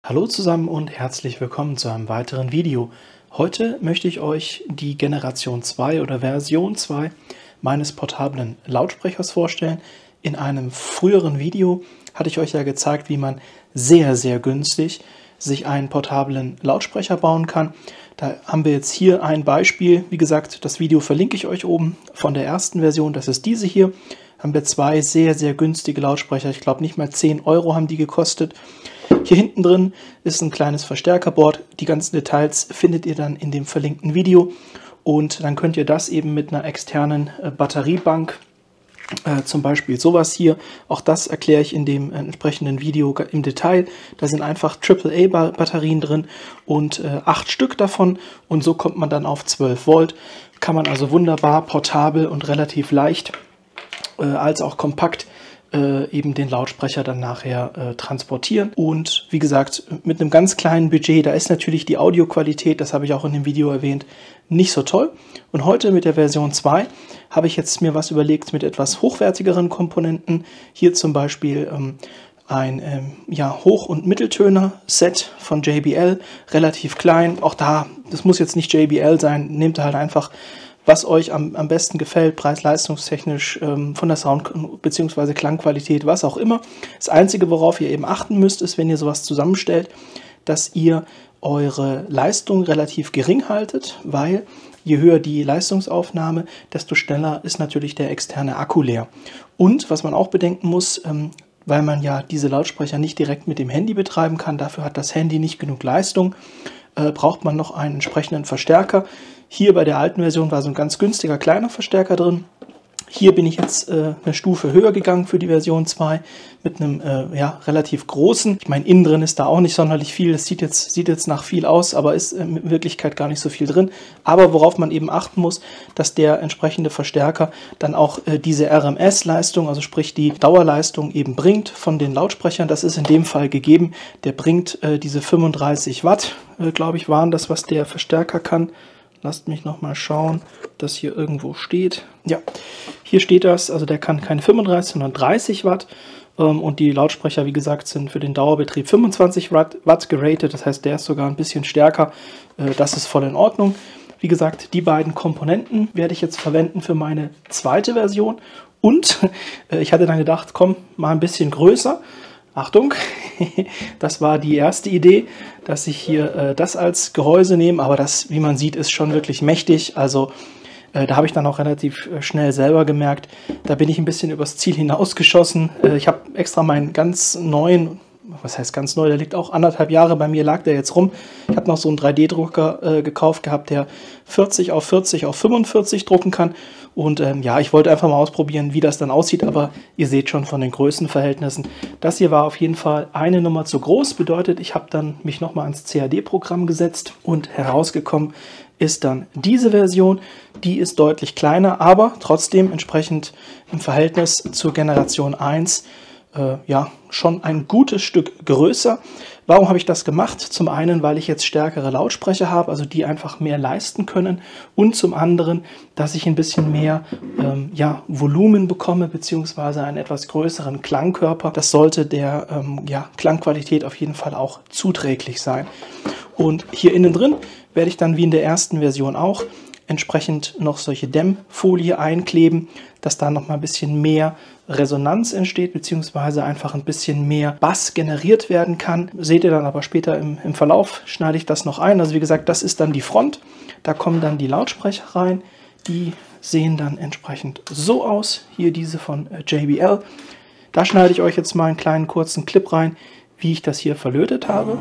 Hallo zusammen und herzlich willkommen zu einem weiteren Video. Heute möchte ich euch die Generation 2 oder Version 2 meines portablen Lautsprechers vorstellen. In einem früheren Video hatte ich euch ja gezeigt, wie man sehr, sehr günstig sich einen portablen Lautsprecher bauen kann. Da haben wir jetzt hier ein Beispiel. Wie gesagt, das Video verlinke ich euch oben von der ersten Version. Das ist diese hier. Haben wir zwei sehr, sehr günstige Lautsprecher. Ich glaube, nicht mal 10 Euro haben die gekostet. Hier hinten drin ist ein kleines Verstärkerboard. Die ganzen Details findet ihr dann in dem verlinkten Video. Und dann könnt ihr das eben mit einer externen Batteriebank, zum Beispiel sowas hier, auch das erkläre ich in dem entsprechenden Video im Detail. Da sind einfach AAA-Batterien drin und 8 Stück davon. Und so kommt man dann auf 12 Volt. Kann man also wunderbar portabel und relativ leicht als auch kompakt eben den Lautsprecher dann nachher transportieren. Und wie gesagt, mit einem ganz kleinen Budget, da ist natürlich die Audioqualität, das habe ich auch in dem Video erwähnt, nicht so toll. Und heute mit der Version 2 habe ich jetzt mir was überlegt mit etwas hochwertigeren Komponenten. Hier zum Beispiel ein Hoch- und Mitteltöner-Set von JBL, relativ klein. Auch da, das muss jetzt nicht JBL sein, nehmt halt einfach was euch am besten gefällt, preis-leistungstechnisch, von der Sound- bzw. Klangqualität, was auch immer. Das Einzige, worauf ihr eben achten müsst, ist, wenn ihr sowas zusammenstellt, dass ihr eure Leistung relativ gering haltet, weil je höher die Leistungsaufnahme, desto schneller ist natürlich der externe Akku leer. Und was man auch bedenken muss, weil man ja diese Lautsprecher nicht direkt mit dem Handy betreiben kann, dafür hat das Handy nicht genug Leistung, braucht man noch einen entsprechenden Verstärker. Hier bei der alten Version war so ein ganz günstiger kleiner Verstärker drin. Hier bin ich jetzt eine Stufe höher gegangen für die Version 2 mit einem relativ großen. Ich meine, innen drin ist da auch nicht sonderlich viel. Das sieht jetzt nach viel aus, aber ist in Wirklichkeit gar nicht so viel drin. Aber worauf man eben achten muss, dass der entsprechende Verstärker dann auch diese RMS-Leistung, also sprich die Dauerleistung eben bringt von den Lautsprechern. Das ist in dem Fall gegeben. Der bringt diese 35 Watt, glaube ich, waren das, was der Verstärker kann. Lasst mich nochmal schauen, ob das hier irgendwo steht. Ja, hier steht das, also der kann keine 35, sondern 30 Watt. Und die Lautsprecher, wie gesagt, sind für den Dauerbetrieb 25 Watt geratet. Das heißt, der ist sogar ein bisschen stärker. Das ist voll in Ordnung. Wie gesagt, die beiden Komponenten werde ich jetzt verwenden für meine zweite Version. Und ich hatte dann gedacht, komm, mal ein bisschen größer. Achtung, das war die erste Idee, dass ich hier das als Gehäuse nehme, aber das, wie man sieht, ist schon wirklich mächtig. Also da habe ich dann auch relativ schnell selber gemerkt, da bin ich ein bisschen übers Ziel hinausgeschossen. Ich habe extra meinen ganz neuen, was heißt ganz neu, der liegt auch 1,5 Jahre bei mir, lag der jetzt rum. Ich habe noch so einen 3D-Drucker gekauft gehabt, der 40 auf 40 auf 45 drucken kann. Und ich wollte einfach mal ausprobieren, wie das dann aussieht, aber ihr seht schon von den Größenverhältnissen. Das hier war auf jeden Fall eine Nummer zu groß, bedeutet, ich habe dann mich nochmal ans CAD-Programm gesetzt und herausgekommen ist dann diese Version. Die ist deutlich kleiner, aber trotzdem entsprechend im Verhältnis zur Generation 1 schon ein gutes Stück größer. Warum habe ich das gemacht? Zum einen, weil ich jetzt stärkere Lautsprecher habe, also die einfach mehr leisten können, und zum anderen, dass ich ein bisschen mehr Volumen bekomme, beziehungsweise einen etwas größeren Klangkörper. Das sollte der Klangqualität auf jeden Fall auch zuträglich sein. Und hier innen drin werde ich dann wie in der ersten Version auch entsprechend noch solche Dämmfolie einkleben, dass da noch mal ein bisschen mehr Resonanz entsteht, beziehungsweise einfach ein bisschen mehr Bass generiert werden kann. Seht ihr dann aber später im Verlauf, schneide ich das noch ein. Also wie gesagt, das ist dann die Front. Da kommen dann die Lautsprecher rein. Die sehen dann entsprechend so aus. Hier diese von JBL. Da schneide ich euch jetzt mal einen kleinen kurzen Clip rein, wie ich das hier verlötet habe.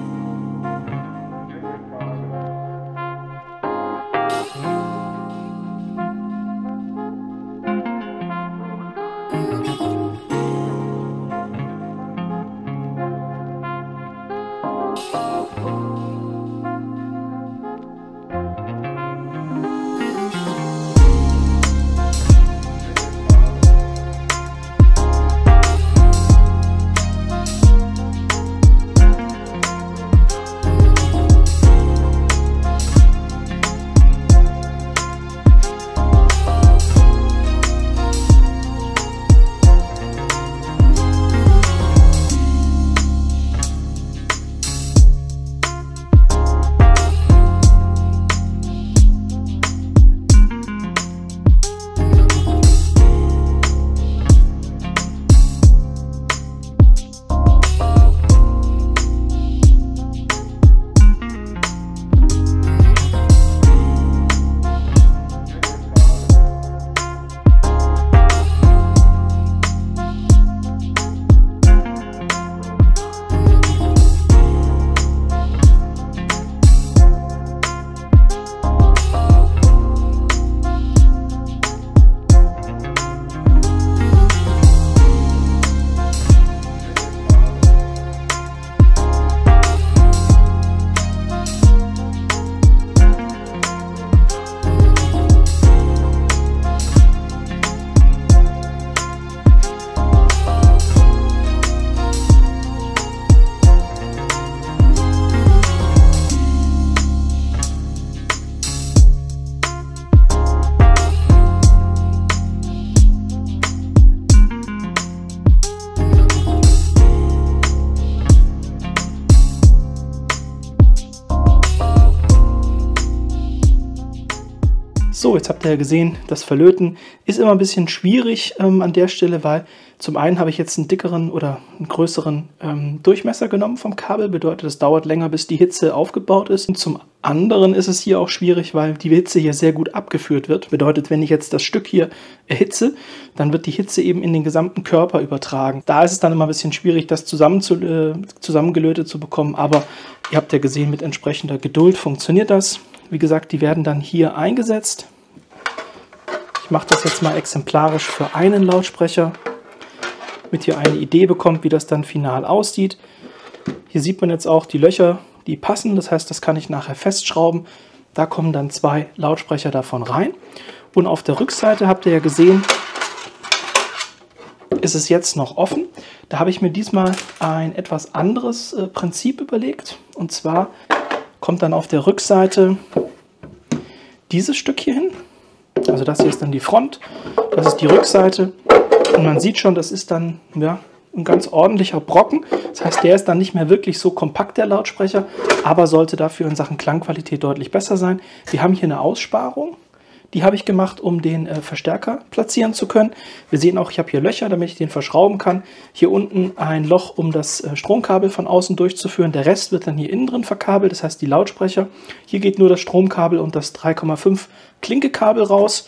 So, jetzt habt ihr ja gesehen, das Verlöten ist immer ein bisschen schwierig an der Stelle, weil zum einen habe ich jetzt einen dickeren oder einen größeren Durchmesser genommen vom Kabel, bedeutet, es dauert länger, bis die Hitze aufgebaut ist. Und zum anderen ist es hier auch schwierig, weil die Hitze hier sehr gut abgeführt wird. Bedeutet, wenn ich jetzt das Stück hier erhitze, dann wird die Hitze eben in den gesamten Körper übertragen. Da ist es dann immer ein bisschen schwierig, das zusammengelötet zu bekommen, aber ihr habt ja gesehen, mit entsprechender Geduld funktioniert das. Wie gesagt, die werden dann hier eingesetzt. Ich mache das jetzt mal exemplarisch für einen Lautsprecher, damit ihr eine Idee bekommt, wie das dann final aussieht. Hier sieht man jetzt auch die Löcher, die passen. Das heißt, das kann ich nachher festschrauben. Da kommen dann 2 Lautsprecher davon rein. Und auf der Rückseite habt ihr ja gesehen, ist es jetzt noch offen. Da habe ich mir diesmal ein etwas anderes Prinzip überlegt. Und zwar kommt dann auf der Rückseite dieses Stück hier hin. Also das hier ist dann die Front, das ist die Rückseite. Und man sieht schon, das ist dann ja, ein ganz ordentlicher Brocken. Das heißt, der ist dann nicht mehr wirklich so kompakt, der Lautsprecher, aber sollte dafür in Sachen Klangqualität deutlich besser sein. Wir haben hier eine Aussparung. Die habe ich gemacht, um den Verstärker platzieren zu können. Wir sehen auch, ich habe hier Löcher, damit ich den verschrauben kann. Hier unten ein Loch, um das Stromkabel von außen durchzuführen. Der Rest wird dann hier innen drin verkabelt, das heißt die Lautsprecher. Hier geht nur das Stromkabel und das 3,5 Klinkekabel raus.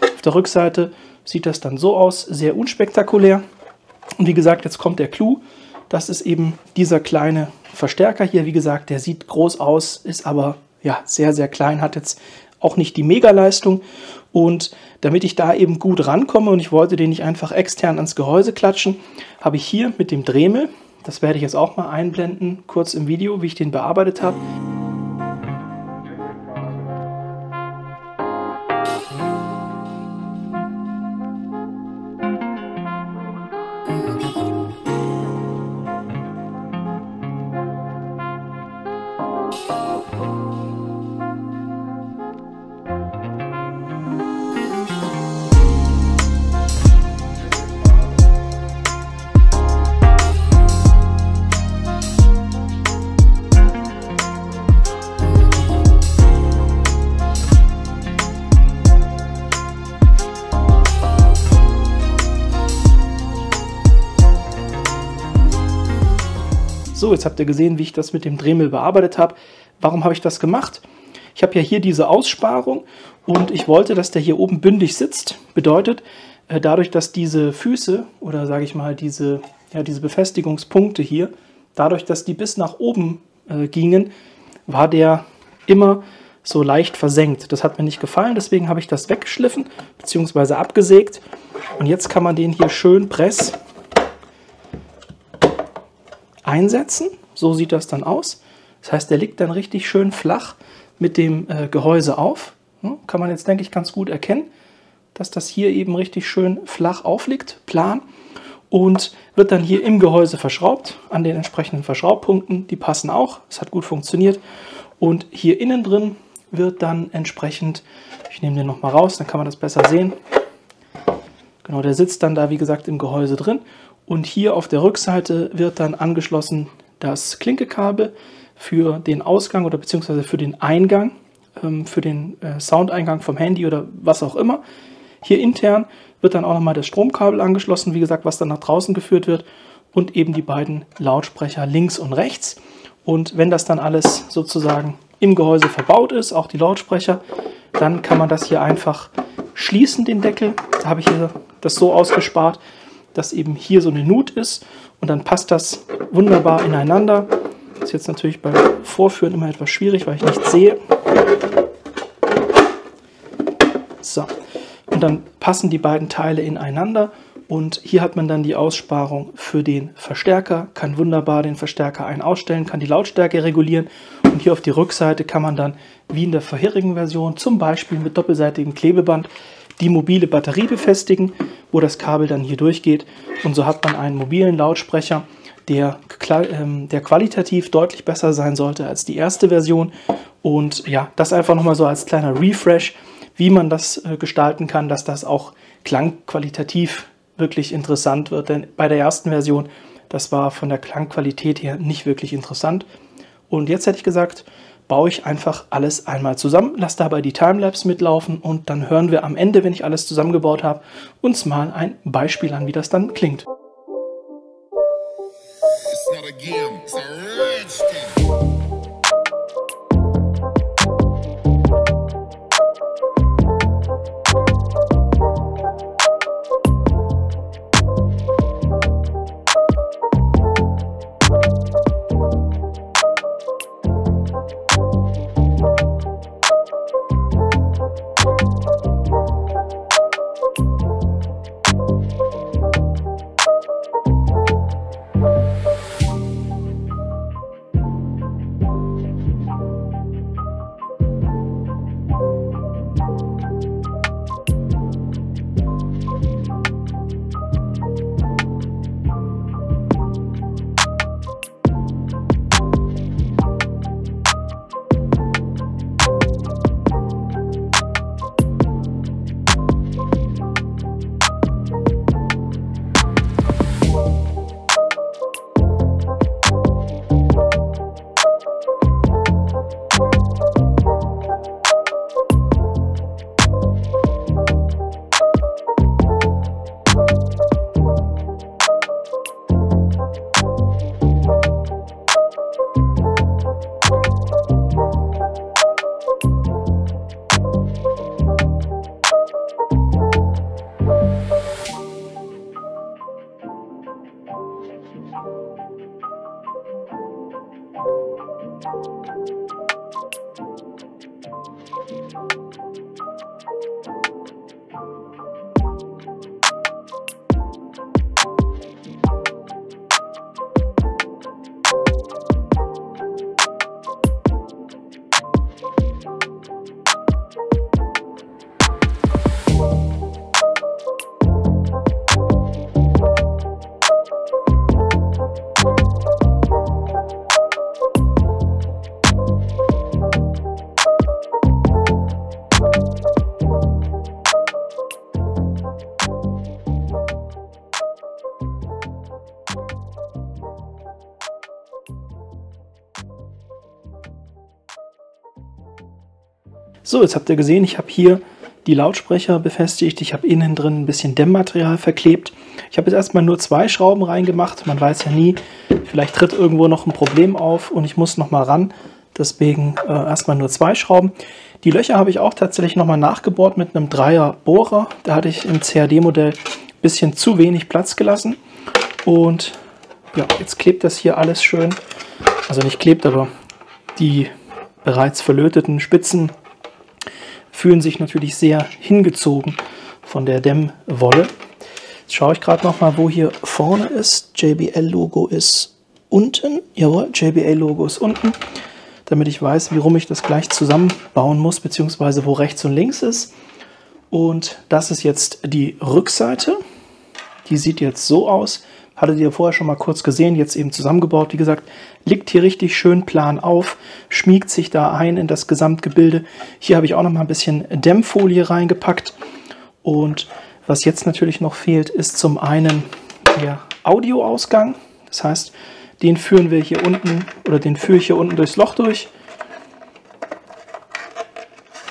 Auf der Rückseite sieht das dann so aus, sehr unspektakulär. Und wie gesagt, jetzt kommt der Clou. Das ist eben dieser kleine Verstärker hier. Wie gesagt, der sieht groß aus, ist aber ja, sehr, sehr klein, hat jetzt auch nicht die Mega-Leistung. Und damit ich da eben gut rankomme und ich wollte den nicht einfach extern ans Gehäuse klatschen, habe ich hier mit dem Dremel, das werde ich jetzt auch mal einblenden, kurz im Video, wie ich den bearbeitet habe. So, jetzt habt ihr gesehen, wie ich das mit dem Dremel bearbeitet habe. Warum habe ich das gemacht? Ich habe ja hier diese Aussparung und ich wollte, dass der hier oben bündig sitzt. Bedeutet, dadurch, dass diese Füße oder sage ich mal diese Befestigungspunkte hier, dadurch, dass die bis nach oben gingen, war der immer so leicht versenkt. Das hat mir nicht gefallen, deswegen habe ich das weggeschliffen bzw. abgesägt. Und jetzt kann man den hier schön press einsetzen. So sieht das dann aus. Das heißt, der liegt dann richtig schön flach mit dem Gehäuse auf. Kann man jetzt, denke ich, ganz gut erkennen, dass das hier eben richtig schön flach aufliegt, plan. Und wird dann hier im Gehäuse verschraubt, an den entsprechenden Verschraubpunkten. Die passen auch, es hat gut funktioniert. Und hier innen drin wird dann entsprechend, ich nehme den nochmal raus, dann kann man das besser sehen. Genau, der sitzt dann da, wie gesagt, im Gehäuse drin. Und hier auf der Rückseite wird dann angeschlossen das Klinkekabel für den Ausgang oder beziehungsweise für den Eingang, für den Soundeingang vom Handy oder was auch immer. Hier intern wird dann auch nochmal das Stromkabel angeschlossen, wie gesagt, was dann nach draußen geführt wird und eben die beiden Lautsprecher links und rechts. Und wenn das dann alles sozusagen im Gehäuse verbaut ist, auch die Lautsprecher, dann kann man das hier einfach schließen, den Deckel. Da habe ich hier das so ausgespart, dass eben hier so eine Nut ist und dann passt das wunderbar ineinander. Das ist jetzt natürlich beim Vorführen immer etwas schwierig, weil ich nichts sehe. So, und dann passen die beiden Teile ineinander und hier hat man dann die Aussparung für den Verstärker, kann wunderbar den Verstärker ein- und ausstellen, kann die Lautstärke regulieren und hier auf die Rückseite kann man dann, wie in der vorherigen Version, zum Beispiel mit doppelseitigem Klebeband die mobile Batterie befestigen, wo das Kabel dann hier durchgeht. Und so hat man einen mobilen Lautsprecher, der qualitativ deutlich besser sein sollte als die erste Version. Und ja, das einfach nochmal so als kleiner Refresh, wie man das gestalten kann, dass das auch klangqualitativ wirklich interessant wird. Denn bei der ersten Version, das war von der Klangqualität her nicht wirklich interessant. Und jetzt hätte ich gesagt, baue ich einfach alles einmal zusammen, lasse dabei die Timelapse mitlaufen und dann hören wir am Ende, wenn ich alles zusammengebaut habe, uns mal ein Beispiel an, wie das dann klingt. It's not a game, it's a rich thing. So, jetzt habt ihr gesehen, ich habe hier die Lautsprecher befestigt. Ich habe innen drin ein bisschen Dämmmaterial verklebt. Ich habe jetzt erstmal nur 2 Schrauben reingemacht. Man weiß ja nie, vielleicht tritt irgendwo noch ein Problem auf und ich muss nochmal ran. Deswegen erstmal nur 2 Schrauben. Die Löcher habe ich auch tatsächlich nochmal nachgebohrt mit einem 3er Bohrer. Da hatte ich im CAD-Modell ein bisschen zu wenig Platz gelassen. Und ja, jetzt klebt das hier alles schön. Also nicht klebt, aber die bereits verlöteten Spitzen fühlen sich natürlich sehr hingezogen von der Dämmwolle. Jetzt schaue ich gerade noch mal, wo hier vorne ist. JBL-Logo ist unten. Jawohl, JBL-Logo ist unten, damit ich weiß, wie rum ich das gleich zusammenbauen muss, beziehungsweise wo rechts und links ist. Und das ist jetzt die Rückseite. Die sieht jetzt so aus. Hattet ihr vorher schon mal kurz gesehen, jetzt eben zusammengebaut. Wie gesagt, liegt hier richtig schön plan auf, schmiegt sich da ein in das Gesamtgebilde. Hier habe ich auch noch mal ein bisschen Dämmfolie reingepackt. Und was jetzt natürlich noch fehlt, ist zum einen der Audioausgang. Das heißt, den führen wir hier unten, oder den führe ich hier unten durchs Loch durch.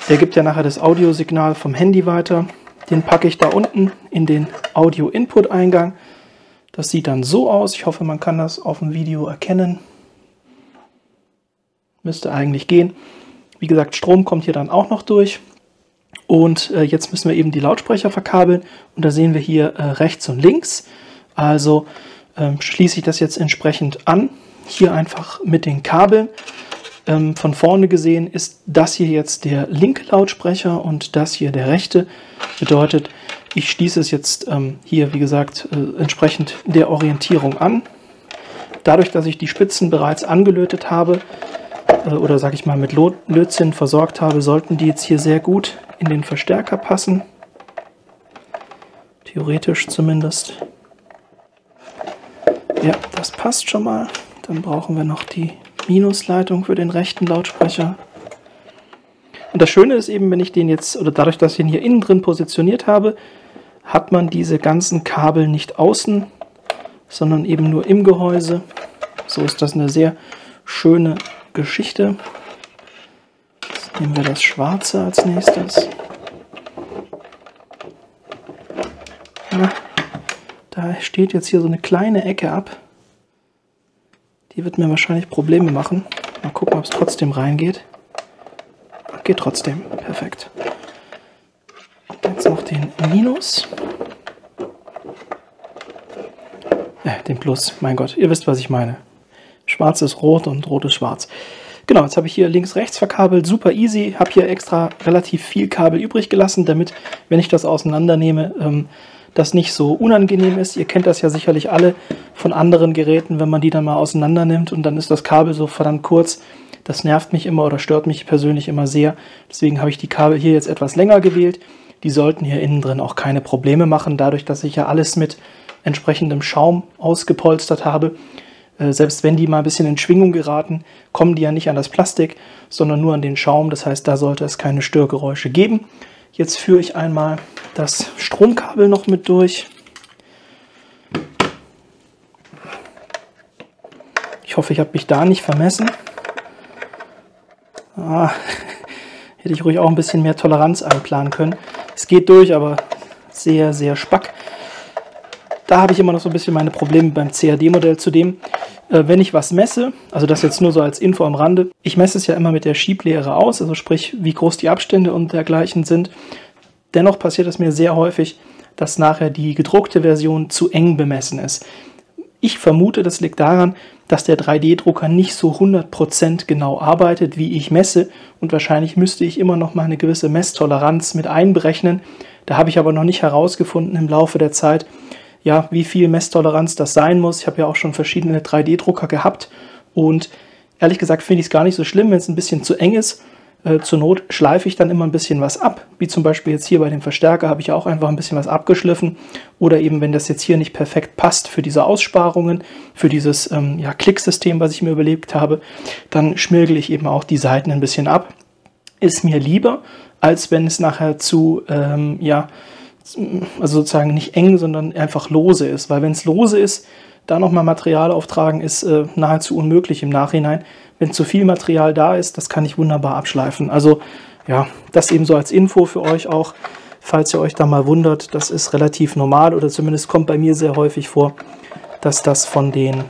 Der gibt ja nachher das Audiosignal vom Handy weiter. Den packe ich da unten in den Audio-Input-Eingang. Das sieht dann so aus. Ich hoffe, man kann das auf dem Video erkennen. Müsste eigentlich gehen. Wie gesagt, Strom kommt hier dann auch noch durch. Und jetzt müssen wir eben die Lautsprecher verkabeln. Und da sehen wir hier rechts und links. Also schließe ich das jetzt entsprechend an. Hier einfach mit den Kabeln. Von vorne gesehen ist das hier jetzt der linke Lautsprecher und das hier der rechte. Bedeutet, ich schließe es jetzt hier, wie gesagt, entsprechend der Orientierung an. Dadurch, dass ich die Spitzen bereits angelötet habe, oder sage ich mal mit Lötzinn versorgt habe, sollten die jetzt hier sehr gut in den Verstärker passen. Theoretisch zumindest. Ja, das passt schon mal. Dann brauchen wir noch die Minusleitung für den rechten Lautsprecher. Und das Schöne ist eben, wenn ich den jetzt, oder dadurch, dass ich ihn hier innen drin positioniert habe, hat man diese ganzen Kabel nicht außen, sondern eben nur im Gehäuse. So ist das eine sehr schöne Geschichte. Nehmen wir das Schwarze als nächstes. Na, da steht jetzt hier so eine kleine Ecke ab. Die wird mir wahrscheinlich Probleme machen. Mal gucken, ob es trotzdem reingeht. Geht trotzdem. Perfekt. Jetzt noch den Minus. Den Plus. Mein Gott, ihr wisst, was ich meine. Schwarz ist rot und rot ist schwarz. Genau, jetzt habe ich hier links-rechts verkabelt. Super easy. Habe hier extra relativ viel Kabel übrig gelassen, damit, wenn ich das auseinandernehme, das nicht so unangenehm ist. Ihr kennt das ja sicherlich alle von anderen Geräten, wenn man die dann mal auseinander nimmt und dann ist das Kabel so verdammt kurz. Das nervt mich immer oder stört mich persönlich immer sehr. Deswegen habe ich die Kabel hier jetzt etwas länger gewählt. Die sollten hier innen drin auch keine Probleme machen, dadurch, dass ich ja alles mit entsprechendem Schaum ausgepolstert habe. Selbst wenn die mal ein bisschen in Schwingung geraten, kommen die ja nicht an das Plastik, sondern nur an den Schaum. Das heißt, da sollte es keine Störgeräusche geben. Jetzt führe ich einmal das Stromkabel noch mit durch. Ich hoffe, ich habe mich da nicht vermessen. Hätte ich ruhig auch ein bisschen mehr Toleranz einplanen können. Es geht durch, aber sehr, sehr spack. Da habe ich immer noch so ein bisschen meine Probleme beim CAD-Modell. Zudem, wenn ich was messe, also das jetzt nur so als Info am Rande, ich messe es ja immer mit der Schieblehre aus, also sprich, wie groß die Abstände und dergleichen sind. Dennoch passiert es mir sehr häufig, dass nachher die gedruckte Version zu eng bemessen ist. Ich vermute, das liegt daran, dass der 3D-Drucker nicht so 100% genau arbeitet, wie ich messe, und wahrscheinlich müsste ich immer noch mal eine gewisse Messtoleranz mit einberechnen. Da habe ich aber noch nicht herausgefunden im Laufe der Zeit, ja, wie viel Messtoleranz das sein muss. Ich habe ja auch schon verschiedene 3D-Drucker gehabt und ehrlich gesagt finde ich es gar nicht so schlimm, wenn es ein bisschen zu eng ist. Zur Not schleife ich dann immer ein bisschen was ab, wie zum Beispiel jetzt hier bei dem Verstärker habe ich auch einfach ein bisschen was abgeschliffen, oder eben wenn das jetzt hier nicht perfekt passt für diese Aussparungen, für dieses Klicksystem, was ich mir überlegt habe, dann schmirgel ich eben auch die Seiten ein bisschen ab. Ist mir lieber, als wenn es nachher zu, also sozusagen nicht eng, sondern einfach lose ist, weil wenn es lose ist, da nochmal Material auftragen ist nahezu unmöglich im Nachhinein. Wenn zu viel Material da ist, das kann ich wunderbar abschleifen. Also ja, das eben so als Info für euch auch, falls ihr euch da mal wundert, das ist relativ normal oder zumindest kommt bei mir sehr häufig vor, dass das von den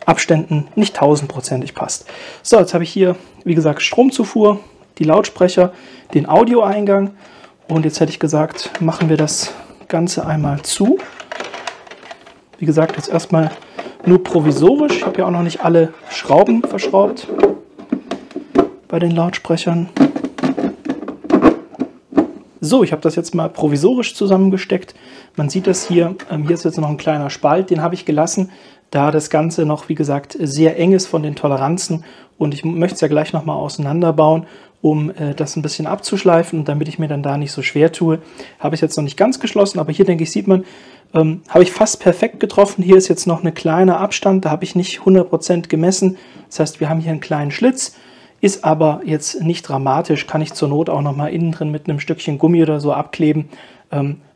Abständen nicht 1000%ig passt. So, jetzt habe ich hier, wie gesagt, Stromzufuhr, die Lautsprecher, den Audioeingang und jetzt hätte ich gesagt, machen wir das Ganze einmal zu. Wie gesagt, jetzt erstmal nur provisorisch. Ich habe ja auch noch nicht alle Schrauben verschraubt bei den Lautsprechern. So, ich habe das jetzt mal provisorisch zusammengesteckt. Man sieht das hier. Hier ist jetzt noch ein kleiner Spalt, den habe ich gelassen, da das Ganze noch, wie gesagt, sehr eng ist von den Toleranzen. Und ich möchte es ja gleich nochmal auseinanderbauen, um das ein bisschen abzuschleifen. Und damit ich mir dann da nicht so schwer tue, habe ich es jetzt noch nicht ganz geschlossen. Aber hier, denke ich, sieht man, habe ich fast perfekt getroffen. Hier ist jetzt noch ein kleiner Abstand, da habe ich nicht 100% gemessen. Das heißt, wir haben hier einen kleinen Schlitz, ist aber jetzt nicht dramatisch. Kann ich zur Not auch nochmal innen drin mit einem Stückchen Gummi oder so abkleben.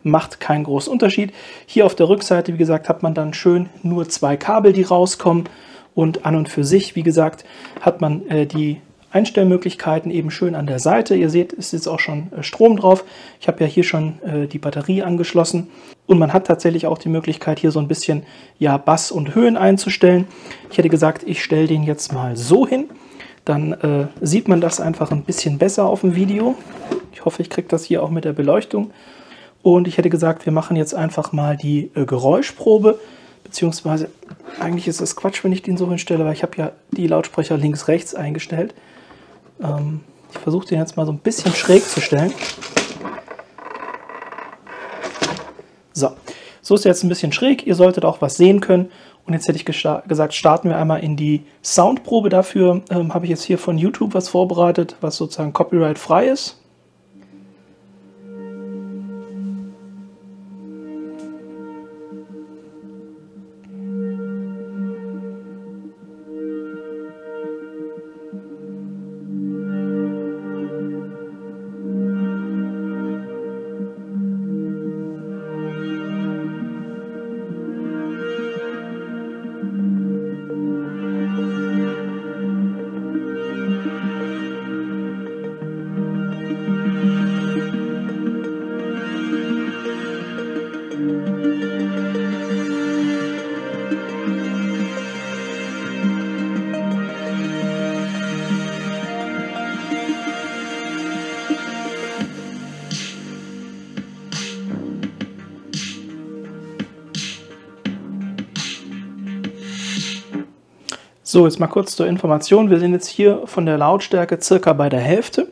Macht keinen großen Unterschied. Hier auf der Rückseite, wie gesagt, hat man dann schön nur 2 Kabel, die rauskommen. Und an und für sich, wie gesagt, hat man die Einstellmöglichkeiten eben schön an der Seite. Ihr seht, es ist jetzt auch schon Strom drauf. Ich habe ja hier schon die Batterie angeschlossen. Und man hat tatsächlich auch die Möglichkeit, hier so ein bisschen Bass und Höhen einzustellen. Ich hätte gesagt, ich stelle den jetzt mal so hin. Dann sieht man das einfach ein bisschen besser auf dem Video. Ich hoffe, ich kriege das hier auch mit der Beleuchtung. Und ich hätte gesagt, wir machen jetzt einfach mal die Geräuschprobe. Beziehungsweise, eigentlich ist das Quatsch, wenn ich den so hinstelle, weil ich habe ja die Lautsprecher links-rechts eingestellt. Ich versuche den jetzt mal so ein bisschen schräg zu stellen. So ist er jetzt ein bisschen schräg. Ihr solltet auch was sehen können. Und jetzt hätte ich gesagt, starten wir einmal in die Soundprobe. Dafür habe ich jetzt hier von YouTube was vorbereitet, was sozusagen copyright-frei ist. So, jetzt mal kurz zur Information. Wir sind jetzt hier von der Lautstärke circa bei der Hälfte.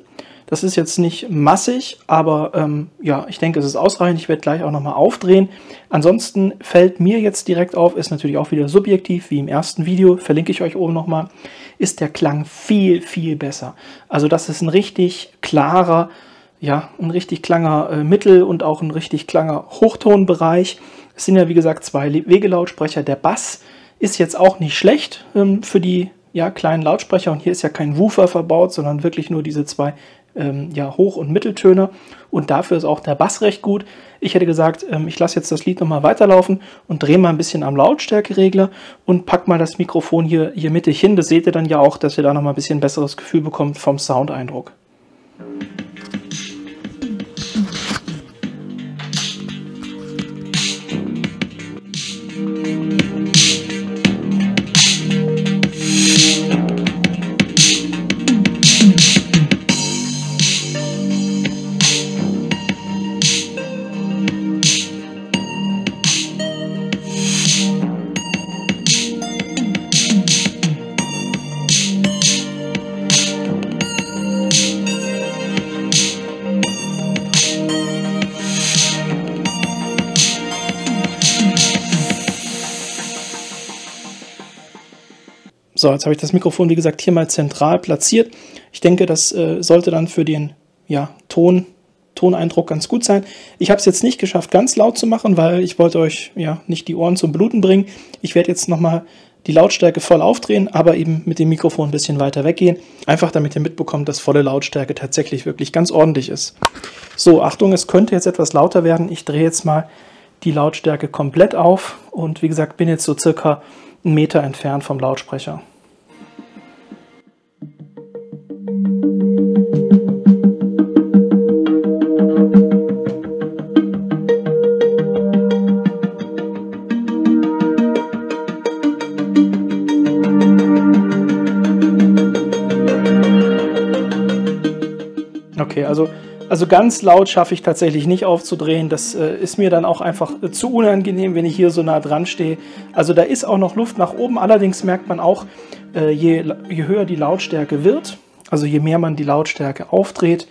Das ist jetzt nicht massig, aber ja, ich denke, es ist ausreichend. Ich werde gleich auch nochmal aufdrehen. Ansonsten fällt mir jetzt direkt auf, ist natürlich auch wieder subjektiv, wie im ersten Video, verlinke ich euch oben nochmal, ist der Klang viel, viel besser. Also das ist ein richtig klarer, ja, ein richtig klanger Mittel- und auch ein richtig klanger Hochtonbereich. Es sind ja, wie gesagt, 2 Wegelautsprecher. Der Bass ist jetzt auch nicht schlecht für die kleinen Lautsprecher. Und hier ist ja kein Woofer verbaut, sondern wirklich nur diese 2 Hoch- und Mitteltöne. Und dafür ist auch der Bass recht gut. Ich hätte gesagt, ich lasse jetzt das Lied nochmal weiterlaufen und drehe mal ein bisschen am Lautstärkeregler und pack mal das Mikrofon hier mittig hin. Das seht ihr dann ja auch, dass ihr da nochmal ein bisschen besseres Gefühl bekommt vom Soundeindruck. So, jetzt habe ich das Mikrofon, wie gesagt, hier mal zentral platziert. Ich denke, das sollte dann für den Toneindruck ganz gut sein. Ich habe es jetzt nicht geschafft, ganz laut zu machen, weil ich wollte euch nicht die Ohren zum Bluten bringen. Ich werde jetzt nochmal die Lautstärke voll aufdrehen, aber eben mit dem Mikrofon ein bisschen weiter weggehen. Einfach damit ihr mitbekommt, dass volle Lautstärke tatsächlich wirklich ganz ordentlich ist. So, Achtung, es könnte jetzt etwas lauter werden. Ich drehe jetzt mal die Lautstärke komplett auf und wie gesagt, bin jetzt so circa 1 Meter entfernt vom Lautsprecher. Okay, also ganz laut schaffe ich tatsächlich nicht aufzudrehen. Das ist mir dann auch einfach zu unangenehm, wenn ich hier so nah dran stehe. Also da ist auch noch Luft nach oben. Allerdings merkt man auch, je höher die Lautstärke wird, also je mehr man die Lautstärke aufdreht,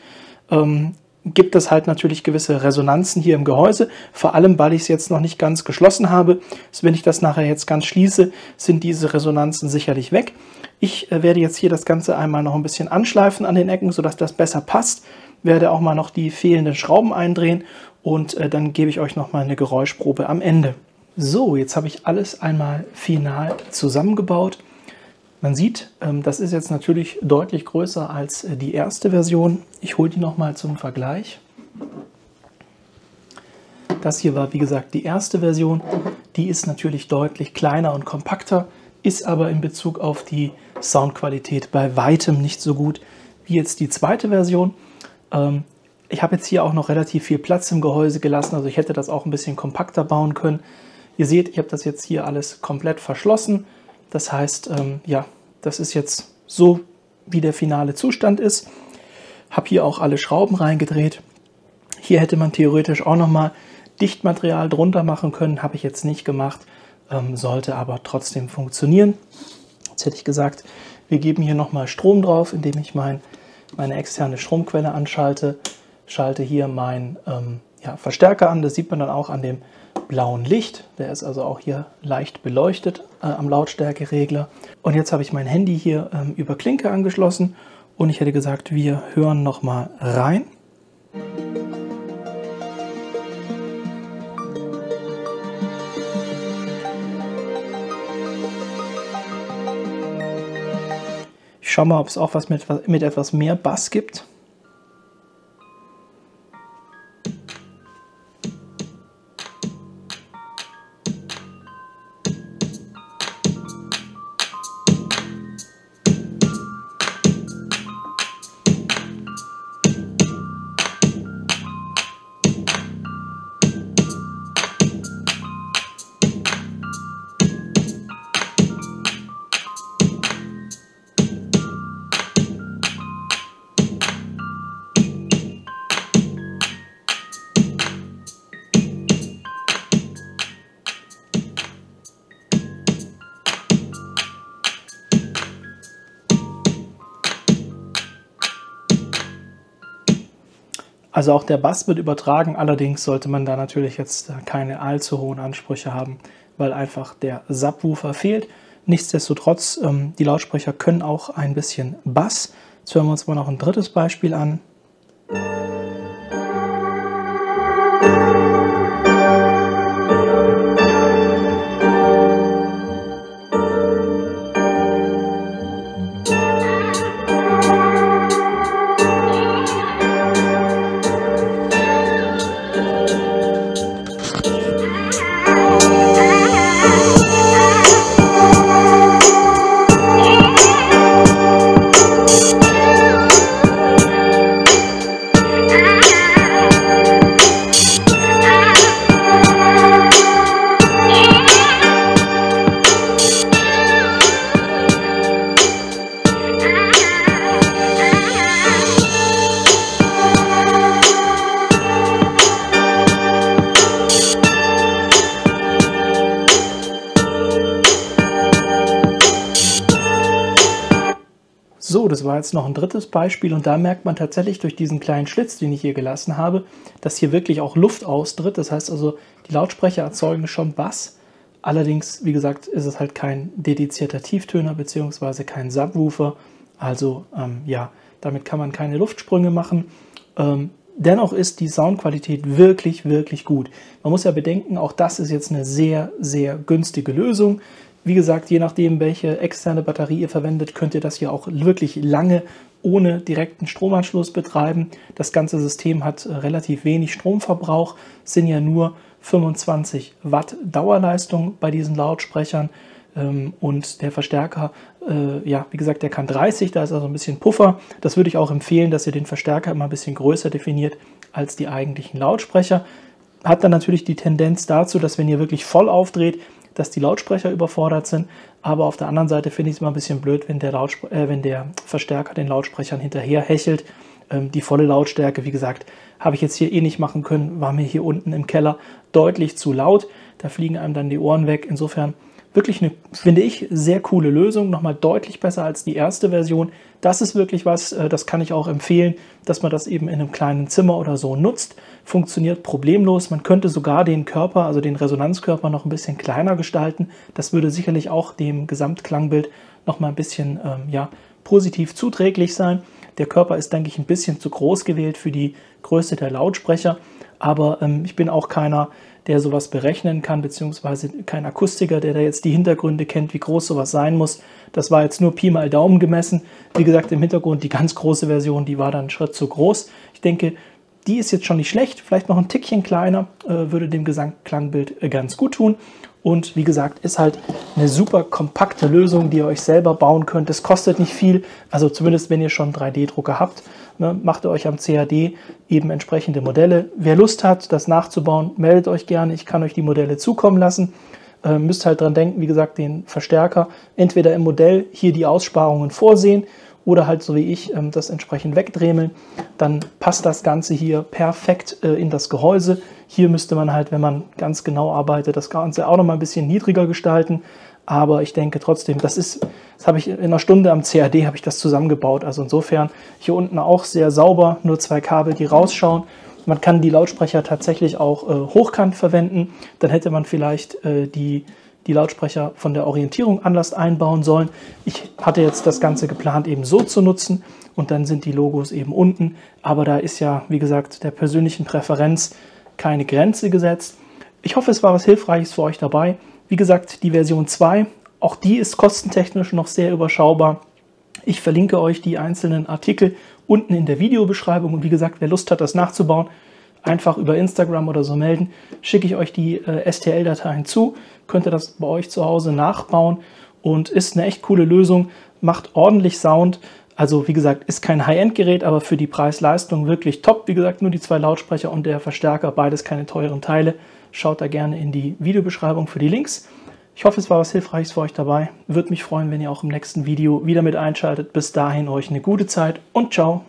gibt es halt natürlich gewisse Resonanzen hier im Gehäuse. Vor allem, weil ich es jetzt noch nicht ganz geschlossen habe. Also wenn ich das nachher jetzt ganz schließe, sind diese Resonanzen sicherlich weg. Ich werde jetzt hier das Ganze einmal noch ein bisschen anschleifen an den Ecken, sodass das besser passt. Werde auch mal noch die fehlenden Schrauben eindrehen und dann gebe ich euch noch mal eine Geräuschprobe am Ende. So, jetzt habe ich alles einmal final zusammengebaut. Man sieht, das ist jetzt natürlich deutlich größer als die erste Version. Ich hole die noch mal zum Vergleich. Das hier war, wie gesagt, die erste Version. Die ist natürlich deutlich kleiner und kompakter, ist aber in Bezug auf die Soundqualität bei weitem nicht so gut wie jetzt die zweite Version. Ich habe jetzt hier auch noch relativ viel Platz im Gehäuse gelassen, also ich hätte das auch ein bisschen kompakter bauen können. Ihr seht, ich habe das jetzt hier alles komplett verschlossen. Das heißt, ja, das ist jetzt so, wie der finale Zustand ist. Habe hier auch alle Schrauben reingedreht. Hier hätte man theoretisch auch nochmal Dichtmaterial drunter machen können, habe ich jetzt nicht gemacht, sollte aber trotzdem funktionieren. Jetzt hätte ich gesagt, wir geben hier nochmal Strom drauf, indem ich meine externe Stromquelle anschalte. Schalte hier meinen Verstärker an, das sieht man dann auch an dem blauen Licht. Der ist also auch hier leicht beleuchtet am Lautstärkeregler. Und jetzt habe ich mein Handy hier über Klinke angeschlossen und ich hätte gesagt, wir hören nochmal rein. Ich schaue mal, ob es auch was mit etwas mehr Bass gibt. Also auch der Bass wird übertragen, allerdings sollte man da natürlich jetzt keine allzu hohen Ansprüche haben, weil einfach der Subwoofer fehlt. Nichtsdestotrotz, die Lautsprecher können auch ein bisschen Bass. Jetzt hören wir uns mal noch ein drittes Beispiel an. So, das war jetzt noch ein drittes Beispiel und da merkt man tatsächlich durch diesen kleinen Schlitz, den ich hier gelassen habe, dass hier wirklich auch Luft austritt. Das heißt also, die Lautsprecher erzeugen schon Bass. Allerdings, wie gesagt, ist es halt kein dedizierter Tieftöner bzw. kein Subwoofer. Also ja, damit kann man keine Luftsprünge machen. Dennoch ist die Soundqualität wirklich, wirklich gut. Man muss ja bedenken, auch das ist jetzt eine sehr, sehr günstige Lösung. Wie gesagt, je nachdem, welche externe Batterie ihr verwendet, könnt ihr das hier auch wirklich lange ohne direkten Stromanschluss betreiben. Das ganze System hat relativ wenig Stromverbrauch, es sind ja nur 25 Watt Dauerleistung bei diesen Lautsprechern und der Verstärker, ja, wie gesagt, der kann 30, da ist also ein bisschen Puffer. Das würde ich auch empfehlen, dass ihr den Verstärker immer ein bisschen größer definiert als die eigentlichen Lautsprecher. Hat dann natürlich die Tendenz dazu, dass wenn ihr wirklich voll aufdreht, dass die Lautsprecher überfordert sind, aber auf der anderen Seite finde ich es immer ein bisschen blöd, wenn der Verstärker den Lautsprechern hinterher hechelt. Die volle Lautstärke, wie gesagt, habe ich jetzt hier eh nicht machen können, war mir hier unten im Keller deutlich zu laut, da fliegen einem dann die Ohren weg. Insofern wirklich eine, finde ich, sehr coole Lösung, nochmal deutlich besser als die erste Version. Das ist wirklich was, das kann ich auch empfehlen, dass man das eben in einem kleinen Zimmer oder so nutzt. Funktioniert problemlos. Man könnte sogar den Körper, also den Resonanzkörper, noch ein bisschen kleiner gestalten. Das würde sicherlich auch dem Gesamtklangbild noch mal ein bisschen ja, positiv zuträglich sein. Der Körper ist, denke ich, ein bisschen zu groß gewählt für die Größe der Lautsprecher. Aber ich bin auch keiner, der sowas berechnen kann, beziehungsweise kein Akustiker, der da jetzt die Hintergründe kennt, wie groß sowas sein muss. Das war jetzt nur Pi mal Daumen gemessen. Wie gesagt, im Hintergrund die ganz große Version, die war dann einen Schritt zu groß. Ich denke, die ist jetzt schon nicht schlecht, vielleicht noch ein Tickchen kleiner, würde dem Gesamtklangbild ganz gut tun. Und wie gesagt, ist halt eine super kompakte Lösung, die ihr euch selber bauen könnt. Es kostet nicht viel, also zumindest wenn ihr schon 3D-Drucker habt, ne, macht ihr euch am CAD eben entsprechende Modelle. Wer Lust hat, das nachzubauen, meldet euch gerne. Ich kann euch die Modelle zukommen lassen. Müsst halt dran denken, wie gesagt, den Verstärker entweder im Modell hier die Aussparungen vorsehen oder halt so wie ich das entsprechend wegdremeln. Dann passt das Ganze hier perfekt in das Gehäuse. Hier müsste man halt, wenn man ganz genau arbeitet, das Ganze auch noch mal ein bisschen niedriger gestalten. Aber ich denke trotzdem, das habe ich in einer Stunde am CAD habe ich das zusammengebaut. Also insofern hier unten auch sehr sauber, nur 2 Kabel, die rausschauen. Man kann die Lautsprecher tatsächlich auch hochkant verwenden. Dann hätte man vielleicht die Lautsprecher von der Orientierung anders einbauen sollen. Ich hatte jetzt das Ganze geplant, eben so zu nutzen. Und dann sind die Logos eben unten. Aber da ist ja, wie gesagt, der persönlichen Präferenz keine Grenze gesetzt. Ich hoffe, es war was Hilfreiches für euch dabei. Wie gesagt, die Version 2, auch die ist kostentechnisch noch sehr überschaubar. Ich verlinke euch die einzelnen Artikel unten in der Videobeschreibung. Und wie gesagt, wer Lust hat, das nachzubauen, einfach über Instagram oder so melden. Schicke ich euch die STL-Dateien zu. Könnt ihr das bei euch zu Hause nachbauen. Und ist eine echt coole Lösung. Macht ordentlich Sound. Also wie gesagt, ist kein High-End-Gerät, aber für die Preis-Leistung wirklich top. Wie gesagt, nur die 2 Lautsprecher und der Verstärker, beides keine teuren Teile. Schaut da gerne in die Videobeschreibung für die Links. Ich hoffe, es war was Hilfreiches für euch dabei. Würde mich freuen, wenn ihr auch im nächsten Video wieder mit einschaltet. Bis dahin euch eine gute Zeit und ciao.